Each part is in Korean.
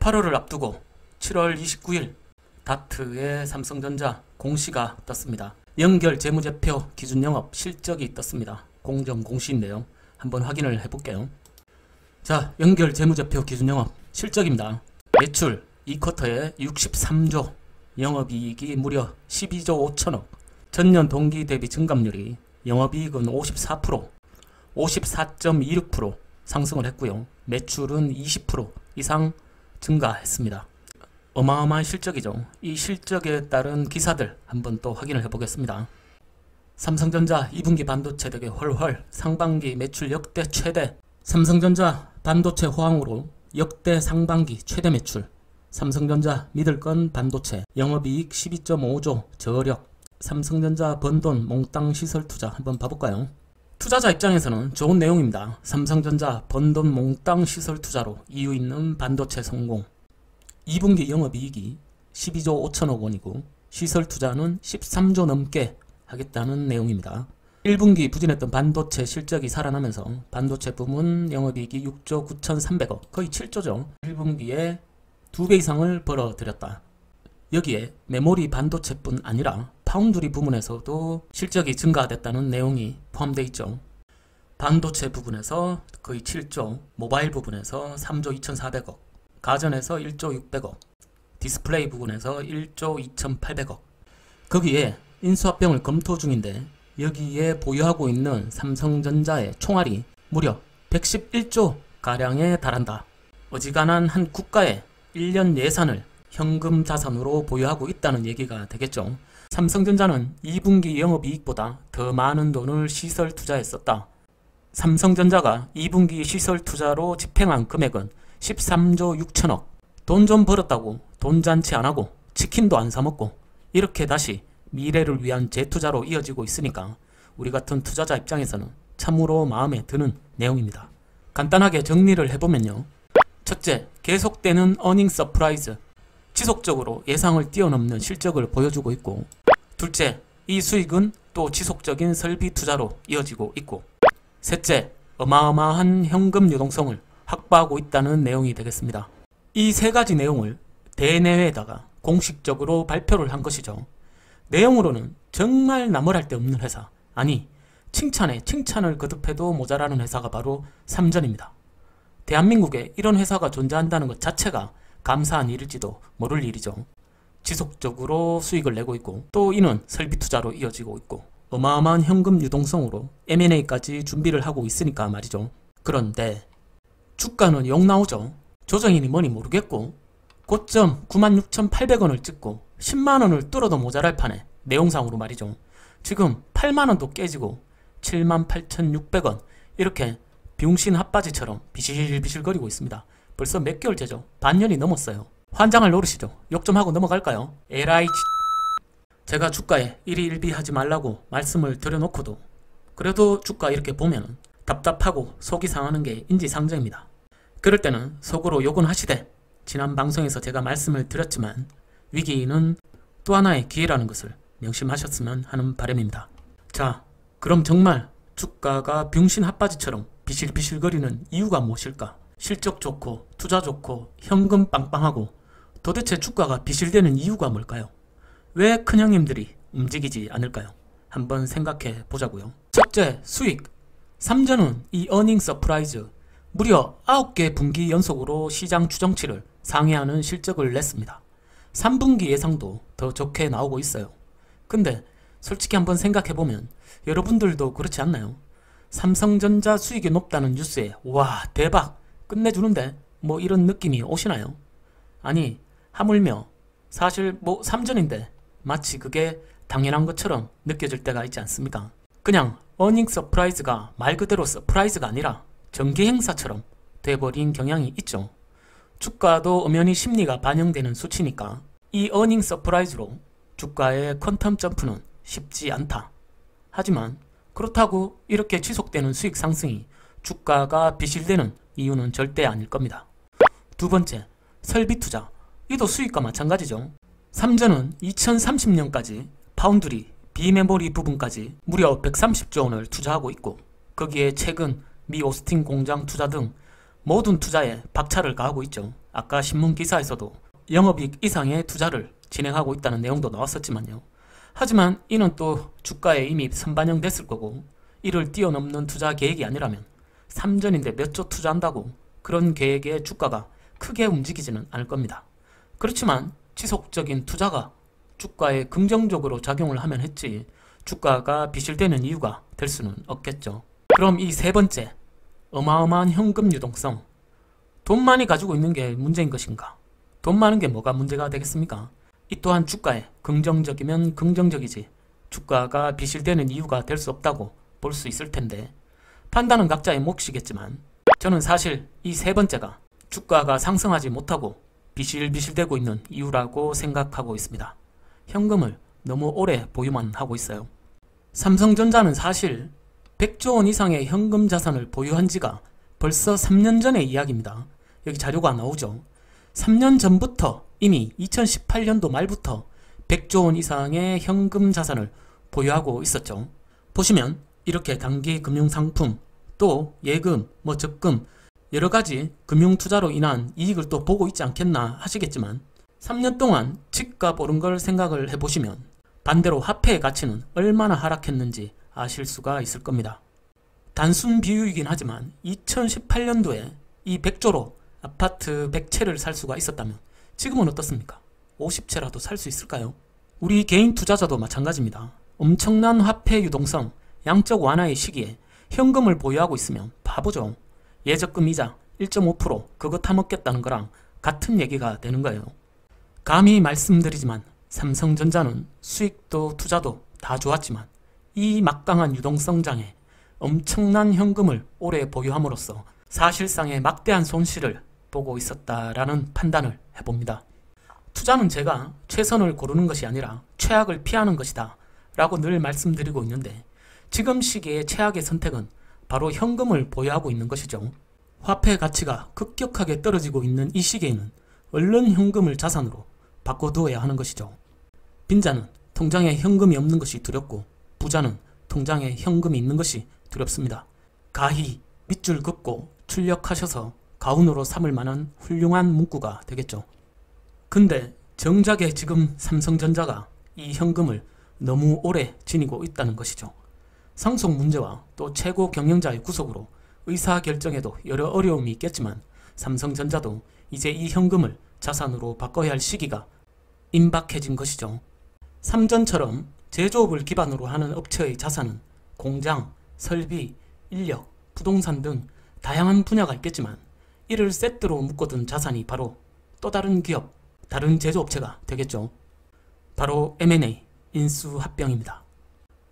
8월을 앞두고 7월 29일 다트의 삼성전자 공시가 떴습니다. 연결 재무제표 기준영업 실적이 떴습니다. 공정 공시인데요. 한번 확인을 해볼게요. 자, 연결 재무제표 기준영업 실적입니다. 매출 2쿼터에 63조, 영업이익이 무려 12조 5천억, 전년 동기 대비 증감률이 영업이익은 54%, 54.26% 상승을 했고요. 매출은 20% 이상 증가했습니다. 어마어마한 실적이죠. 이 실적에 따른 기사들 한번 또 확인을 해보겠습니다. 삼성전자 2분기 반도체 덕에 헐헐, 상반기 매출 역대 최대, 삼성전자 반도체 호황으로 역대 상반기 최대 매출, 삼성전자 믿을건 반도체 영업이익 12.5조 저력, 삼성전자 번 돈 몽땅 시설 투자 한번 봐볼까요? 투자자 입장에서는 좋은 내용입니다. 삼성전자 번 돈 몽땅 시설 투자로 이유 있는 반도체 성공. 2분기 영업이익이 12조 5천억 원이고 시설 투자는 13조 넘게 하겠다는 내용입니다. 1분기 부진했던 반도체 실적이 살아나면서 반도체 부문 영업이익이 6조 9,300억, 거의 7조죠. 1분기에 2배 이상을 벌어들였다. 여기에 메모리 반도체뿐 아니라 파운드리 부문에서도 실적이 증가됐다는 내용이 포함되어 있죠. 반도체 부분에서 거의 7조, 모바일 부분에서 3조 2,400억, 가전에서 1조 600억, 디스플레이 부분에서 1조 2,800억. 거기에 인수합병을 검토 중인데 여기에 보유하고 있는 삼성전자의 총알이 무려 111조 가량에 달한다. 어지간한 한 국가의 1년 예산을 현금 자산으로 보유하고 있다는 얘기가 되겠죠. 삼성전자는 2분기 영업이익보다 더 많은 돈을 시설 투자했었다. 삼성전자가 2분기 시설 투자로 집행한 금액은 13조 6천억. 돈 좀 벌었다고 돈 잔치 안하고 치킨도 안 사먹고 이렇게 다시 미래를 위한 재투자로 이어지고 있으니까 우리 같은 투자자 입장에서는 참으로 마음에 드는 내용입니다. 간단하게 정리를 해보면요. 첫째, 계속되는 어닝 서프라이즈, 지속적으로 예상을 뛰어넘는 실적을 보여주고 있고, 둘째, 이 수익은 또 지속적인 설비 투자로 이어지고 있고, 셋째, 어마어마한 현금 유동성을 확보하고 있다는 내용이 되겠습니다. 이 세 가지 내용을 대내외에다가 공식적으로 발표를 한 것이죠. 내용으로는 정말 나무랄 데 없는 회사, 아니 칭찬에 칭찬을 거듭해도 모자라는 회사가 바로 삼전입니다. 대한민국에 이런 회사가 존재한다는 것 자체가 감사한 일일지도 모를 일이죠. 지속적으로 수익을 내고 있고 또 이는 설비 투자로 이어지고 있고 어마어마한 현금 유동성으로 M&A까지 준비를 하고 있으니까 말이죠. 그런데 주가는 욕 나오죠. 조정이니 뭐니 모르겠고 고점 96,800원을 찍고 10만원을 뚫어도 모자랄 판에 내용상으로 말이죠. 지금 8만원도 깨지고 78,600원 이렇게 병신 핫바지처럼 비실비실거리고 있습니다. 벌써 몇 개월째죠. 반년이 넘었어요. 환장할 노릇이죠. 욕 좀 하고 넘어갈까요? 에라이 제가 주가에 일희일비하지 말라고 말씀을 드려놓고도 그래도 주가 이렇게 보면 답답하고 속이 상하는 게 인지상정입니다. 그럴 때는 속으로 욕은 하시되 지난 방송에서 제가 말씀을 드렸지만 위기는 또 하나의 기회라는 것을 명심하셨으면 하는 바람입니다. 자, 그럼 정말 주가가 병신 핫바지처럼 비실비실거리는 이유가 무엇일까? 실적 좋고 투자 좋고 현금 빵빵하고 도대체 주가가 비실대는 이유가 뭘까요? 왜 큰형님들이 움직이지 않을까요? 한번 생각해 보자고요. 첫째, 수익. 삼전은 이 어닝 서프라이즈 무려 9개 분기 연속으로 시장 추정치를 상회하는 실적을 냈습니다. 3분기 예상도 더 좋게 나오고 있어요. 근데 솔직히 한번 생각해보면 여러분들도 그렇지 않나요? 삼성전자 수익이 높다는 뉴스에 와 대박 끝내주는데 뭐 이런 느낌이 오시나요? 아니 하물며 사실 뭐 삼전인데 마치 그게 당연한 것처럼 느껴질 때가 있지 않습니까? 그냥 어닝 서프라이즈가 말 그대로 서프라이즈가 아니라 정기 행사처럼 돼버린 경향이 있죠. 주가도 엄연히 심리가 반영되는 수치니까 이 어닝 서프라이즈로 주가의 퀀텀 점프는 쉽지 않다. 하지만 그렇다고 이렇게 지속되는 수익 상승이 주가가 비실되는 이유는 절대 아닐 겁니다. 두 번째, 설비 투자. 이도 수익과 마찬가지죠. 삼전은 2030년까지 파운드리, 비메모리 부분까지 무려 130조 원을 투자하고 있고 거기에 최근 미 오스틴 공장 투자 등 모든 투자에 박차를 가하고 있죠. 아까 신문 기사에서도 영업이익 이상의 투자를 진행하고 있다는 내용도 나왔었지만요. 하지만 이는 또 주가에 이미 선반영됐을 거고, 이를 뛰어넘는 투자 계획이 아니라면 3전인데 몇 조 투자한다고 그런 계획의 주가가 크게 움직이지는 않을 겁니다. 그렇지만 지속적인 투자가 주가에 긍정적으로 작용을 하면 했지 주가가 비실되는 이유가 될 수는 없겠죠. 그럼 이 세 번째, 어마어마한 현금 유동성. 돈 많이 가지고 있는 게 문제인 것인가? 돈 많은 게 뭐가 문제가 되겠습니까? 이 또한 주가에 긍정적이면 긍정적이지 주가가 비실되는 이유가 될 수 없다고 볼 수 있을 텐데, 판단은 각자의 몫이겠지만 저는 사실 이 세 번째가 주가가 상승하지 못하고 비실비실되고 있는 이유라고 생각하고 있습니다. 현금을 너무 오래 보유만 하고 있어요. 삼성전자는 사실 100조 원 이상의 현금 자산을 보유한 지가 벌써 3년 전의 이야기입니다. 여기 자료가 나오죠. 3년 전부터 이미 2018년도 말부터 100조 원 이상의 현금 자산을 보유하고 있었죠. 보시면 이렇게 단기 금융상품, 또 예금, 적금 여러가지 금융투자로 인한 이익을 또 보고 있지 않겠나 하시겠지만 3년 동안 집값 오른 걸 생각을 해보시면 반대로 화폐의 가치는 얼마나 하락했는지 아실 수가 있을 겁니다. 단순 비유이긴 하지만 2018년도에 이 100조로 아파트 100채를 살 수가 있었다면 지금은 어떻습니까? 50채라도 살 수 있을까요? 우리 개인 투자자도 마찬가지입니다. 엄청난 화폐 유동성, 양적 완화의 시기에 현금을 보유하고 있으면 바보죠. 예적금 이자 1.5% 그거 타먹겠다는 거랑 같은 얘기가 되는 거예요. 감히 말씀드리지만 삼성전자는 수익도 투자도 다 좋았지만 이 막강한 유동성장에 엄청난 현금을 오래 보유함으로써 사실상의 막대한 손실을 보고 있었다라는 판단을 해봅니다. 투자는 제가 최선을 고르는 것이 아니라 최악을 피하는 것이다 라고 늘 말씀드리고 있는데, 지금 시기의 최악의 선택은 바로 현금을 보유하고 있는 것이죠. 화폐 가치가 급격하게 떨어지고 있는 이 시기에는 얼른 현금을 자산으로 바꿔두어야 하는 것이죠. 빈자는 통장에 현금이 없는 것이 두렵고, 부자는 통장에 현금이 있는 것이 두렵습니다. 가히 밑줄 긋고 출력하셔서 가훈으로 삼을 만한 훌륭한 문구가 되겠죠. 근데 정작에 지금 삼성전자가 이 현금을 너무 오래 지니고 있다는 것이죠. 상속 문제와 또 최고 경영자의 구속으로 의사결정에도 여러 어려움이 있겠지만 삼성전자도 이제 이 현금을 자산으로 바꿔야 할 시기가 임박해진 것이죠. 삼전처럼 제조업을 기반으로 하는 업체의 자산은 공장, 설비, 인력, 부동산 등 다양한 분야가 있겠지만 이를 세트로 묶어둔 자산이 바로 또 다른 기업, 다른 제조업체가 되겠죠. 바로 M&A, 인수합병입니다.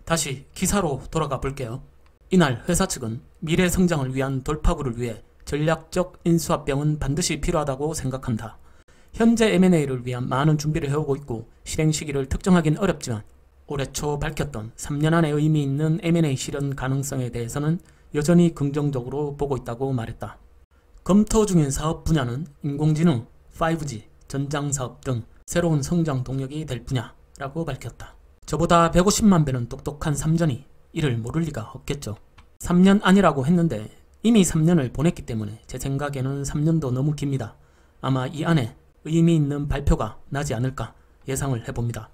다시 기사로 돌아가 볼게요. 이날 회사 측은 미래 성장을 위한 돌파구를 위해 전략적 인수합병은 반드시 필요하다고 생각한다. 현재 M&A를 위한 많은 준비를 해오고 있고 실행 시기를 특정하기는 어렵지만 올해 초 밝혔던 3년 안에 의미 있는 M&A 실현 가능성에 대해서는 여전히 긍정적으로 보고 있다고 말했다. 검토 중인 사업 분야는 인공지능, 5G, 전장사업 등 새로운 성장 동력이 될 분야라고 밝혔다. 저보다 150만 배는 똑똑한 삼전이 이를 모를 리가 없겠죠. 3년 아니라고 했는데 이미 3년을 보냈기 때문에 제 생각에는 3년도 너무 깁니다. 아마 이 안에 의미 있는 발표가 나지 않을까 예상을 해봅니다.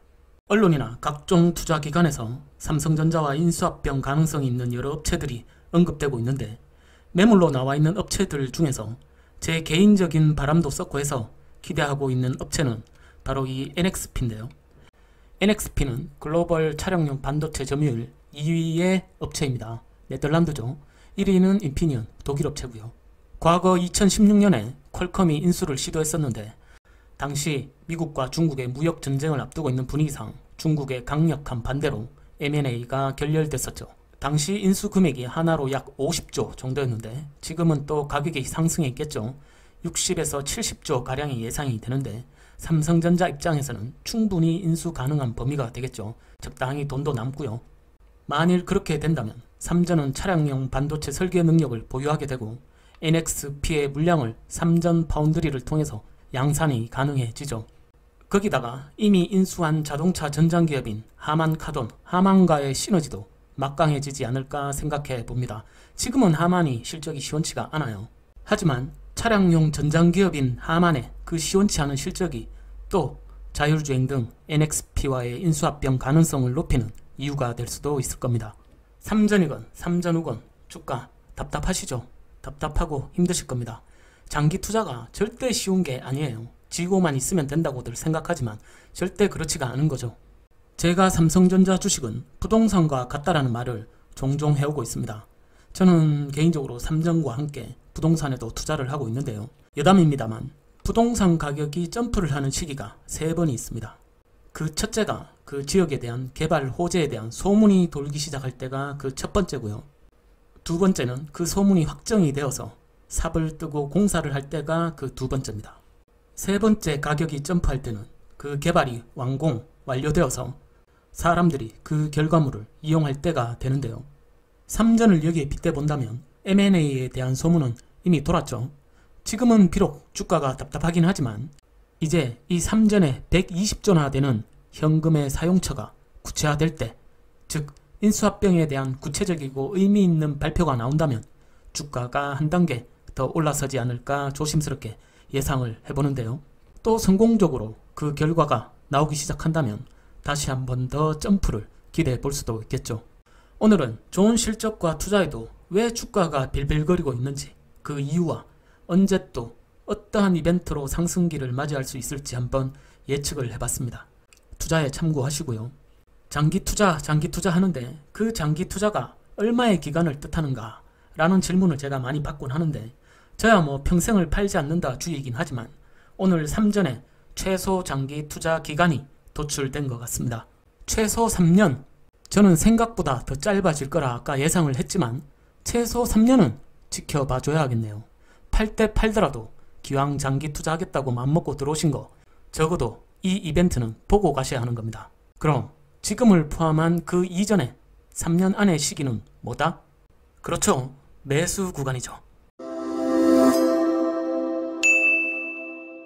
언론이나 각종 투자기관에서 삼성전자와 인수합병 가능성이 있는 여러 업체들이 언급되고 있는데, 매물로 나와 있는 업체들 중에서 제 개인적인 바람도 섞고 해서 기대하고 있는 업체는 바로 이 NXP인데요. NXP는 글로벌 차량용 반도체 점유율 2위의 업체입니다. 네덜란드죠. 1위는 인피니언, 독일 업체고요. 과거 2016년에 퀄컴이 인수를 시도했었는데 당시 미국과 중국의 무역 전쟁을 앞두고 있는 분위기상 중국의 강력한 반대로 M&A가 결렬됐었죠. 당시 인수 금액이 하나로 약 50조 정도였는데 지금은 또 가격이 상승해 있겠죠. 60에서 70조 가량이 예상이 되는데 삼성전자 입장에서는 충분히 인수 가능한 범위가 되겠죠. 적당히 돈도 남고요. 만일 그렇게 된다면 삼전은 차량용 반도체 설계 능력을 보유하게 되고 NXP의 물량을 삼전 파운드리를 통해서 양산이 가능해지죠. 거기다가 이미 인수한 자동차 전장기업인 하만카돈, 하만과의 시너지도 막강해지지 않을까 생각해 봅니다. 지금은 하만이 실적이 시원치가 않아요. 하지만 차량용 전장기업인 하만의 그 시원치 않은 실적이 또 자율주행 등 NXP와의 인수합병 가능성을 높이는 이유가 될 수도 있을 겁니다. 삼전이건 삼전후건 주가 답답하시죠? 답답하고 힘드실 겁니다. 장기 투자가 절대 쉬운 게 아니에요. 지고만 있으면 된다고들 생각하지만 절대 그렇지가 않은 거죠. 제가 삼성전자 주식은 부동산과 같다라는 말을 종종 해오고 있습니다. 저는 개인적으로 삼전과 함께 부동산에도 투자를 하고 있는데요. 여담입니다만 부동산 가격이 점프를 하는 시기가 3번이 있습니다. 그 첫째가 그 지역에 대한 개발 호재에 대한 소문이 돌기 시작할 때가 그 첫 번째고요. 두 번째는 그 소문이 확정이 되어서 삽을 뜨고 공사를 할 때가 그 두 번째입니다. 세 번째 가격이 점프할 때는 그 개발이 완료되어서 사람들이 그 결과물을 이용할 때가 되는데요. 3전을 여기에 빗대 본다면 M&A에 대한 소문은 이미 돌았죠. 지금은 비록 주가가 답답하긴 하지만 이제 이 3전에 120조나 되는 현금의 사용처가 구체화될 때, 즉 인수합병에 대한 구체적이고 의미 있는 발표가 나온다면 주가가 한 단계 더 올라서지 않을까 조심스럽게 예상을 해보는데요. 또 성공적으로 그 결과가 나오기 시작한다면 다시 한 번 더 점프를 기대해 볼 수도 있겠죠. 오늘은 좋은 실적과 투자에도 왜 주가가 빌빌거리고 있는지, 그 이유와 언제 또 어떠한 이벤트로 상승기를 맞이할 수 있을지 한번 예측을 해봤습니다. 투자에 참고하시고요. 장기 투자 하는데 그 장기 투자가 얼마의 기간을 뜻하는가 라는 질문을 제가 많이 받곤 하는데, 저야 뭐 평생을 팔지 않는다 주의이긴 하지만 오늘 3전에 최소 장기 투자 기간이 도출된 것 같습니다. 최소 3년, 저는 생각보다 더 짧아질 거라 아까 예상을 했지만 최소 3년은 지켜봐 줘야 하겠네요. 팔 때 팔더라도 기왕 장기 투자하겠다고 맘먹고 들어오신 거 적어도 이 이벤트는 보고 가셔야 하는 겁니다. 그럼 지금을 포함한 그 이전에 3년 안의 시기는 뭐다? 그렇죠. 매수 구간이죠.